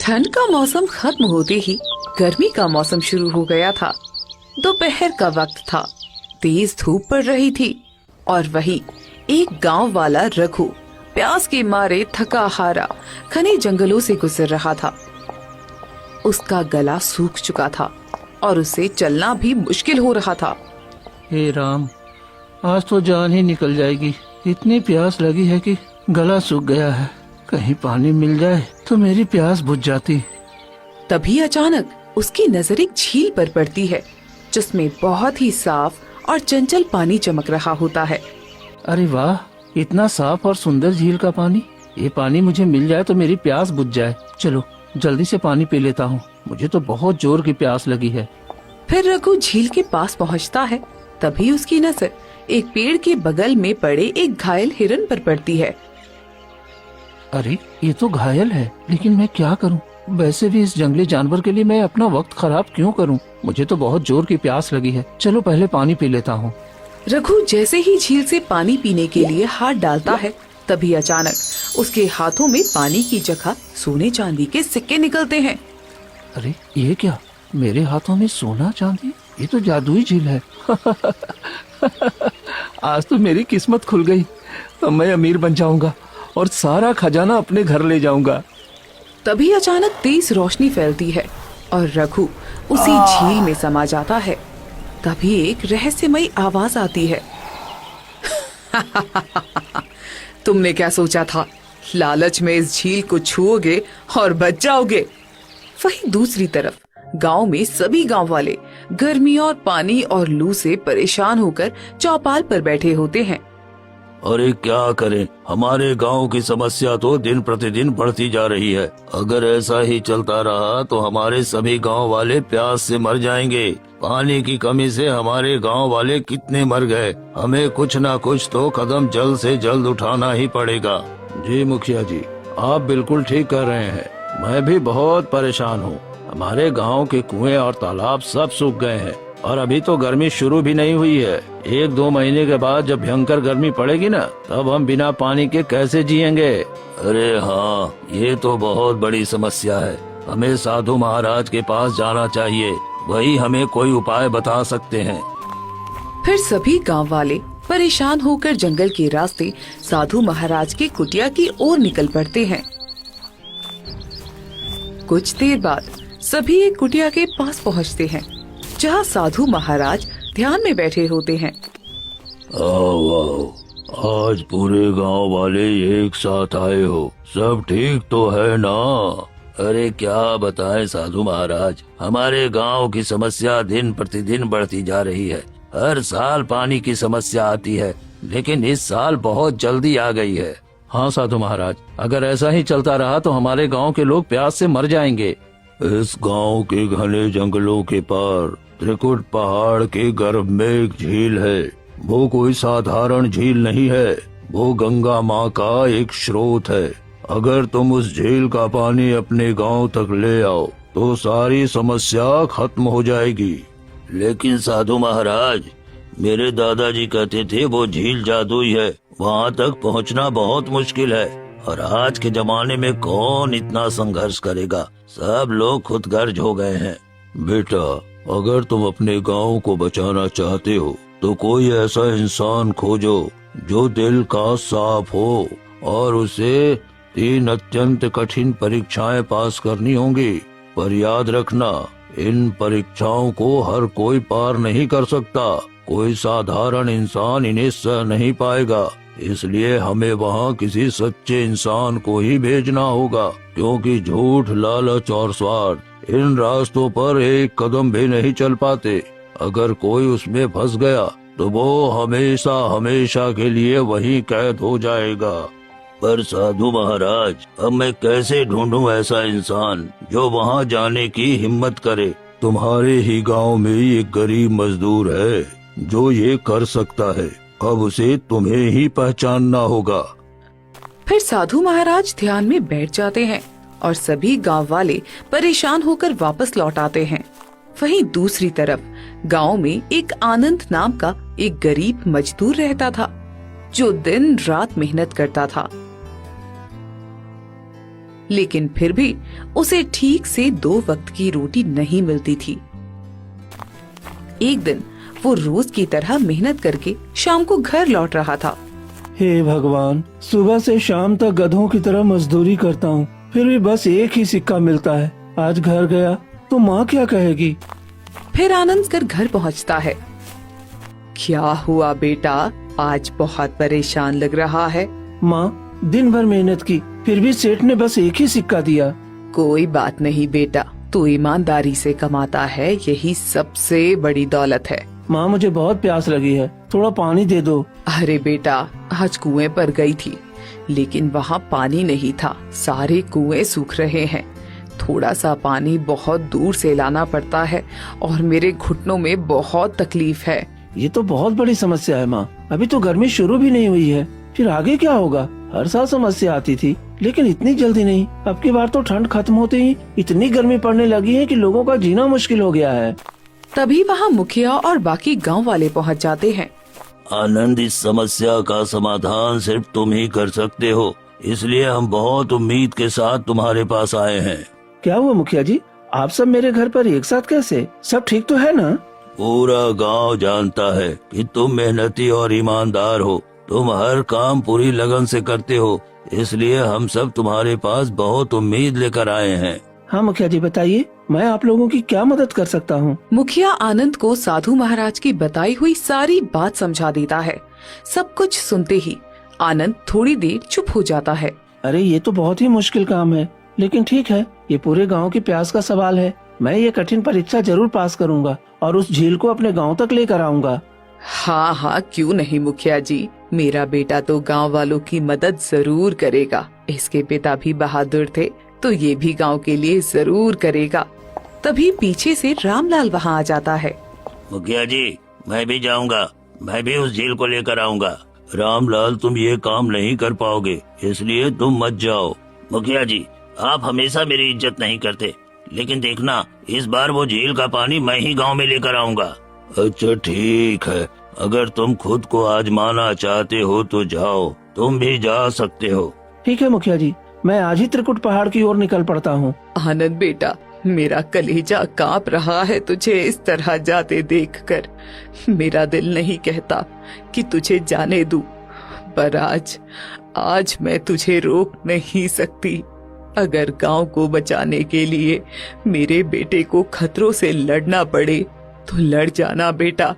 ठंड का मौसम खत्म होते ही गर्मी का मौसम शुरू हो गया था। दोपहर का वक्त था, तेज धूप पड़ रही थी और वहीं एक गांव वाला रघु प्यास के मारे थका हारा घने जंगलों से गुजर रहा था। उसका गला सूख चुका था और उसे चलना भी मुश्किल हो रहा था। हे राम, आज तो जान ही निकल जाएगी। इतनी प्यास लगी है कि गला सूख गया है। कहीं पानी मिल जाए तो मेरी प्यास बुझ जाती। तभी अचानक उसकी नजर एक झील पर पड़ती है, जिसमें बहुत ही साफ और चंचल पानी चमक रहा होता है। अरे वाह, इतना साफ और सुंदर झील का पानी। ये पानी मुझे मिल जाए तो मेरी प्यास बुझ जाए। चलो जल्दी से पानी पी लेता हूँ, मुझे तो बहुत जोर की प्यास लगी है। फिर रघु झील के पास पहुँचता है। तभी उसकी नजर एक पेड़ के बगल में पड़े एक घायल हिरन पर पड़ती है। अरे ये तो घायल है, लेकिन मैं क्या करूं? वैसे भी इस जंगली जानवर के लिए मैं अपना वक्त खराब क्यों करूं? मुझे तो बहुत जोर की प्यास लगी है। चलो पहले पानी पी लेता हूं। रघु जैसे ही झील से पानी पीने के लिए हाथ डालता है, तभी अचानक उसके हाथों में पानी की जगह सोने चांदी के सिक्के निकलते हैं। अरे ये क्या, मेरे हाथों में सोना चांदी? ये तो जादुई झील है। आज तो मेरी किस्मत खुल गई। अब मैं अमीर बन जाऊंगा और सारा खजाना अपने घर ले जाऊंगा। तभी अचानक तेज रोशनी फैलती है और रघु उसी झील में समा जाता है। तभी एक रहस्यमयी आवाज आती है। तुमने क्या सोचा था? लालच में इस झील को छुओगे और बच जाओगे। वहीं दूसरी तरफ गांव में सभी गांव वाले गर्मी और पानी और लू से परेशान होकर चौपाल पर बैठे होते हैं। अरे क्या करें, हमारे गांव की समस्या तो दिन प्रतिदिन बढ़ती जा रही है। अगर ऐसा ही चलता रहा तो हमारे सभी गांव वाले प्यास से मर जाएंगे। पानी की कमी से हमारे गांव वाले कितने मर गए। हमें कुछ ना कुछ तो कदम जल्द से जल्द उठाना ही पड़ेगा। जी मुखिया जी, आप बिल्कुल ठीक कर रहे हैं। मैं भी बहुत परेशान हूँ। हमारे गांव के कुएं और तालाब सब सूख गए हैं और अभी तो गर्मी शुरू भी नहीं हुई है। 1-2 महीने के बाद जब भयंकर गर्मी पड़ेगी ना, तब हम बिना पानी के कैसे जिएंगे? अरे हाँ, ये तो बहुत बड़ी समस्या है। हमें साधु महाराज के पास जाना चाहिए, वही हमें कोई उपाय बता सकते हैं। फिर सभी गांव वाले परेशान होकर जंगल के रास्ते साधु महाराज की कुटिया की ओर निकल पड़ते हैं। कुछ देर बाद सभी एक कुटिया के पास पहुंचते हैं, जहां साधु महाराज ध्यान में बैठे होते हैं। आओ, आज पूरे गांव वाले एक साथ आए हो। सब ठीक तो है ना? अरे क्या बताएं साधु महाराज, हमारे गांव की समस्या दिन प्रतिदिन बढ़ती जा रही है। हर साल पानी की समस्या आती है, लेकिन इस साल बहुत जल्दी आ गई है। हाँ साधु महाराज, अगर ऐसा ही चलता रहा तो हमारे गांव के लोग प्यास से मर जाएंगे। इस गांव के घने जंगलों के पार त्रिकुट पहाड़ के गर्भ में एक झील है। वो कोई साधारण झील नहीं है, वो गंगा माँ का एक स्रोत है। अगर तुम उस झील का पानी अपने गांव तक ले आओ तो सारी समस्या खत्म हो जाएगी। लेकिन साधु महाराज, मेरे दादाजी कहते थे वो झील जादुई है, वहाँ तक पहुँचना बहुत मुश्किल है और आज के जमाने में कौन इतना संघर्ष करेगा। सब लोग खुदगर्ज हो गए हैं। बेटा, अगर तुम अपने गांव को बचाना चाहते हो तो कोई ऐसा इंसान खोजो जो दिल का साफ हो, और उसे 3 अत्यंत कठिन परीक्षाएं पास करनी होंगी। पर याद रखना, इन परीक्षाओं को हर कोई पार नहीं कर सकता। कोई साधारण इंसान इन्हें सह नहीं पाएगा। इसलिए हमें वहाँ किसी सच्चे इंसान को ही भेजना होगा, क्योंकि झूठ, लालच और स्वार्थ इन रास्तों पर एक कदम भी नहीं चल पाते। अगर कोई उसमें फंस गया तो वो हमेशा हमेशा के लिए वहीं कैद हो जाएगा। पर साधु महाराज, अब मैं कैसे ढूंढूं ऐसा इंसान जो वहाँ जाने की हिम्मत करे? तुम्हारे ही गांव में एक गरीब मजदूर है जो ये कर सकता है। अब उसे तुम्हें ही पहचानना होगा। फिर साधु महाराज ध्यान में बैठ जाते हैं और सभी गांव वाले परेशान होकर वापस लौट आते हैं। वहीं दूसरी तरफ गांव में एक आनंद नाम का एक गरीब मजदूर रहता था, जो दिन रात मेहनत करता था। लेकिन फिर भी उसे ठीक से 2 वक्त की रोटी नहीं मिलती थी। एक दिन वो रोज की तरह मेहनत करके शाम को घर लौट रहा था। हे भगवान, सुबह से शाम तक गधों की तरह मजदूरी करता हूँ, फिर भी बस एक ही सिक्का मिलता है। आज घर गया तो माँ क्या कहेगी। फिर आनंद कर घर पहुँचता है। क्या हुआ बेटा, आज बहुत परेशान लग रहा है। माँ, दिन भर मेहनत की, फिर भी सेठ ने बस एक ही सिक्का दिया। कोई बात नहीं बेटा, तू ईमानदारी से कमाता है, यही सबसे बड़ी दौलत है। माँ, मुझे बहुत प्यास लगी है, थोड़ा पानी दे दो। अरे बेटा, आज कुएं पर गई थी, लेकिन वहाँ पानी नहीं था, सारे कुएं सूख रहे हैं। थोड़ा सा पानी बहुत दूर से लाना पड़ता है और मेरे घुटनों में बहुत तकलीफ है। ये तो बहुत बड़ी समस्या है माँ, अभी तो गर्मी शुरू भी नहीं हुई है, फिर आगे क्या होगा। हर साल समस्या आती थी, लेकिन इतनी जल्दी नहीं। अब की बार तो ठंड खत्म होते ही इतनी गर्मी पड़ने लगी है कि लोगों का जीना मुश्किल हो गया है। तभी वहाँ मुखिया और बाकी गांव वाले पहुँच जाते हैं। आनंद, इस समस्या का समाधान सिर्फ तुम ही कर सकते हो, इसलिए हम बहुत उम्मीद के साथ तुम्हारे पास आए हैं। क्या हुआ मुखिया जी, आप सब मेरे घर पर एक साथ कैसे? सब ठीक तो है ना? पूरा गांव जानता है कि तुम मेहनती और ईमानदार हो, तुम हर काम पूरी लगन से करते हो, इसलिए हम सब तुम्हारे पास बहुत उम्मीद लेकर आए हैं। हाँ मुखिया जी, बताइए, मैं आप लोगों की क्या मदद कर सकता हूँ? मुखिया आनंद को साधु महाराज की बताई हुई सारी बात समझा देता है। सब कुछ सुनते ही आनंद थोड़ी देर चुप हो जाता है। अरे ये तो बहुत ही मुश्किल काम है, लेकिन ठीक है, ये पूरे गांव की प्यास का सवाल है। मैं ये कठिन परीक्षा जरूर पास करूंगा और उस झील को अपने गांव तक लेकर आऊंगा। हाँ हाँ, क्यों नहीं मुखिया जी, मेरा बेटा तो गांव वालों की मदद जरूर करेगा। इसके पिता भी बहादुर थे, तो ये भी गांव के लिए जरूर करेगा। तभी पीछे से रामलाल वहाँ आ जाता है। मुखिया जी, मैं भी जाऊंगा, मैं भी उस झील को लेकर आऊंगा। रामलाल, तुम ये काम नहीं कर पाओगे, इसलिए तुम मत जाओ। मुखिया जी, आप हमेशा मेरी इज्जत नहीं करते, लेकिन देखना, इस बार वो झील का पानी मैं ही गांव में लेकर आऊंगा। अच्छा ठीक है, अगर तुम खुद को आजमाना चाहते हो तो जाओ, तुम भी जा सकते हो। ठीक है मुखिया जी, मैं आज ही त्रिकुट पहाड़ की ओर निकल पड़ता हूँ। आनंद बेटा, मेरा कलेजा कांप रहा है तुझे इस तरह जाते देखकर। मेरा दिल नहीं कहता कि तुझे जाने दूं, पर आज मैं तुझे रोक नहीं सकती। अगर गांव को बचाने के लिए मेरे बेटे को खतरों से लड़ना पड़े तो लड़ जाना बेटा।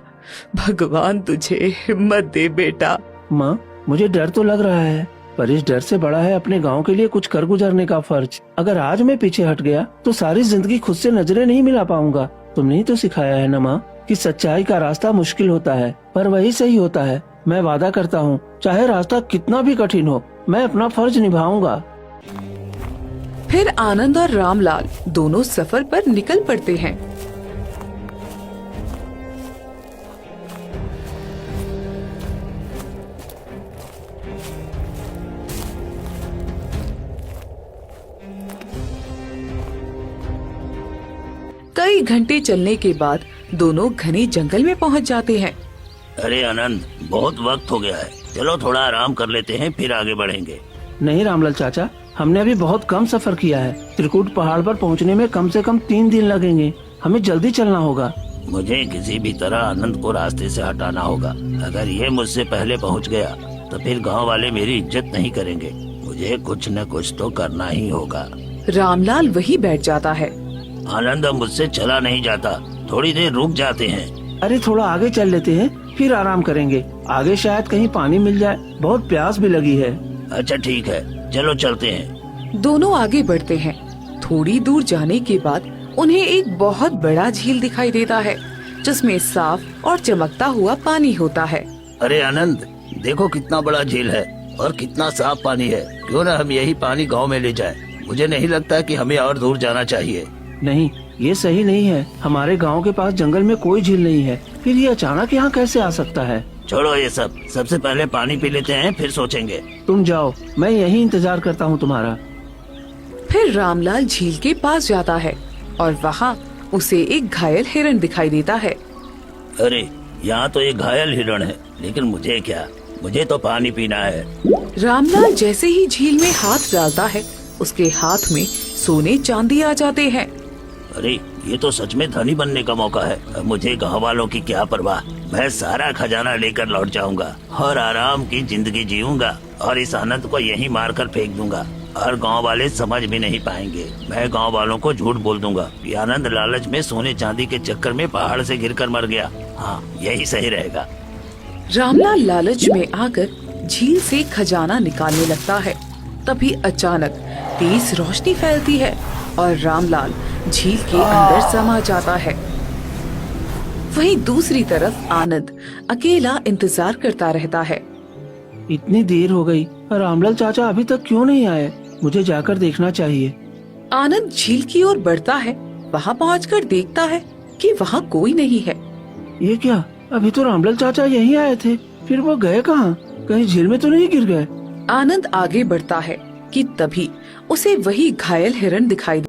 भगवान तुझे हिम्मत दे बेटा। माँ, मुझे डर तो लग रहा है, पर इस डर से बड़ा है अपने गांव के लिए कुछ कर गुजरने का फर्ज। अगर आज मैं पीछे हट गया तो सारी जिंदगी खुद से नजरें नहीं मिला पाऊंगा। तुमने ही तो सिखाया है ना माँ कि सच्चाई का रास्ता मुश्किल होता है, पर वही सही होता है। मैं वादा करता हूँ, चाहे रास्ता कितना भी कठिन हो, मैं अपना फर्ज निभाऊंगा। फिर आनंद और रामलाल दोनों सफर पर निकल पड़ते हैं। कई घंटे चलने के बाद दोनों घने जंगल में पहुंच जाते हैं। अरे आनंद, बहुत वक्त हो गया है, चलो थोड़ा आराम कर लेते हैं, फिर आगे बढ़ेंगे। नहीं रामलाल चाचा, हमने अभी बहुत कम सफर किया है। त्रिकुट पहाड़ पर पहुंचने में कम से कम 3 दिन लगेंगे, हमें जल्दी चलना होगा। मुझे किसी भी तरह आनंद को रास्ते से हटाना होगा। अगर ये मुझसे पहले पहुंच गया तो फिर गांव वाले मेरी इज्जत नहीं करेंगे। मुझे कुछ न कुछ तो करना ही होगा। रामलाल वहीं बैठ जाता है। आनंद, अब मुझसे चला नहीं जाता, थोड़ी देर रुक जाते हैं। अरे थोड़ा आगे चल लेते हैं, फिर आराम करेंगे। आगे शायद कहीं पानी मिल जाए, बहुत प्यास भी लगी है। अच्छा ठीक है, चलो चलते हैं। दोनों आगे बढ़ते हैं। थोड़ी दूर जाने के बाद उन्हें एक बहुत बड़ा झील दिखाई देता है, जिसमें साफ और चमकता हुआ पानी होता है। अरे आनंद, देखो कितना बड़ा झील है और कितना साफ पानी है। क्यों न हम यही पानी गांव में ले जाएं? मुझे नहीं लगता कि हमें और दूर जाना चाहिए। नहीं, ये सही नहीं है। हमारे गांव के पास जंगल में कोई झील नहीं है, फिर ये अचानक यहाँ कैसे आ सकता है? छोड़ो ये सब, सबसे पहले पानी पी लेते हैं, फिर सोचेंगे। तुम जाओ, मैं यही इंतजार करता हूँ तुम्हारा। फिर रामलाल झील के पास जाता है और वहाँ उसे एक घायल हिरण दिखाई देता है। अरे, यहाँ तो एक घायल हिरण है, लेकिन मुझे क्या, मुझे तो पानी पीना है। रामलाल जैसे ही झील में हाथ डालता है, उसके हाथ में सोने चांदी आ जाते हैं। अरे ये तो सच में धनी बनने का मौका है। अब मुझे गाँव वालों की क्या परवाह, मैं सारा खजाना लेकर लौट जाऊंगा और आराम की जिंदगी जीऊंगा और इस आनंद को यहीं मारकर फेंक दूंगा और गांव वाले समझ भी नहीं पाएंगे। मैं गांव वालों को झूठ बोल दूंगा कि आनंद लालच में सोने चांदी के चक्कर में पहाड़ से गिरकर मर गया। हाँ, यही सही रहेगा। रामलाल लालच में आकर झील से खजाना निकालने लगता है। तभी अचानक तेज रोशनी फैलती है और रामलाल झील के अंदर समा जाता है। वहीं दूसरी तरफ आनंद अकेला इंतजार करता रहता है। इतनी देर हो गई और रामलाल चाचा अभी तक क्यों नहीं आए? मुझे जाकर देखना चाहिए। आनंद झील की ओर बढ़ता है। वहाँ पहुंचकर देखता है कि वहाँ कोई नहीं है। ये क्या, अभी तो रामलाल चाचा यहीं आए थे, फिर वो गए कहाँ? कहीं झील में तो नहीं गिर गए? आनंद आगे बढ़ता है कि तभी उसे वही घायल हिरण दिखाई